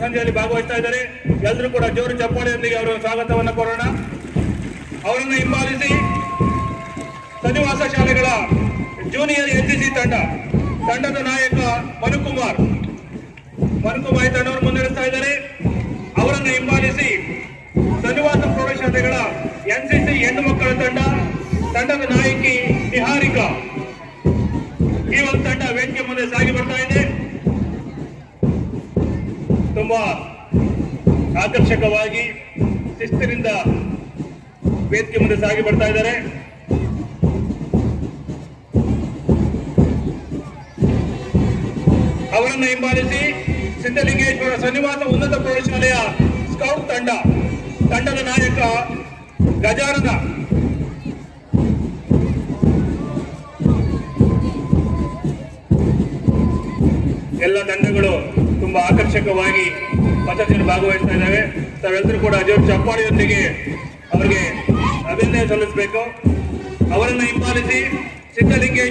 ಸಂಜೆಯಲ್ಲಿ ಭಾಗವಹಿಸ್ತಾ ಇದ್ದಾರೆ. ಎಲ್ಲರೂ ಕೂಡ ಜೋರು ಚಪ್ಪಾಳೆಯೊಂದಿಗೆ ಅವರ ಸ್ವಾಗತವನ್ನು ಕೋರೋಣ. ಅವರನ್ನು ಹಿಂಬಾಲಿಸಿ ಸನ್ನಿವಾಸ ಶಾಲೆಗಳ ಜೂನಿಯರ್ ಎನ್ಸಿಸಿ ತಂಡದ ನಾಯಕ ಮನುಕುಮಾರ್ ತಂಡವನ್ನು ಮುನ್ನಡೆಸ್ತಾ ಇದ್ದಾರೆ. ಅವರನ್ನು ಹಿಂಬಾಲಿಸಿ ಸನ್ನಿವಾಸ ಪ್ರೌಢಶಾಲೆಗಳ ಎನ್ಸಿಸಿ ಹೆಣ್ಣು ಮಕ್ಕಳ ತಂಡದ ನಾಯಕಿ ನಿಹಾರಿಕಾ, ಈ ಒಂದು ತಂಡ ವೇದಿಕೆ ಮುಂದೆ ಸಾಗಿ ಬರ್ತಾ ಇದೆ. ತುಂಬಾ ಆಕರ್ಷಕವಾಗಿ ಶಿಸ್ತಿನಿಂದ ವೇದಿಕೆ ಮುಂದೆ ಸಾಗಿ ಬರ್ತಾ ಇದ್ದಾರೆ. ಅವರನ್ನು ಹಿಂಬಾಲಿಸಿ ಸಿದ್ಧಲಿಂಗೇಶ್ವರ ಸನ್ನಿವಾಸ ಉನ್ನತ ಪ್ರೌಢಶಾಲೆಯ ಸ್ಕೌಟ್ ತಂಡದ ನಾಯಕ ಗಜಾನನ. ಎಲ್ಲ ತಂಡಗಳು ತುಂಬಾ ಆಕರ್ಷಕವಾಗಿ ಪಥದಲ್ಲಿ ಭಾಗವಹಿಸ್ತಾ ಇದ್ದಾವೆ. ತಾವೆಲ್ಲರೂ ಕೂಡ ಜೋರು ಚಪ್ಪಾಳೆಯೊಂದಿಗೆ ಅವರಿಗೆ ಅಭಿನಂದನೆ ಸಲ್ಲಿಸಬೇಕು. ಅವರನ್ನು ಹಿಂಬಾಲಿಸಿ ಸಿದ್ಧಲಿಂಗೇಶ್ವರ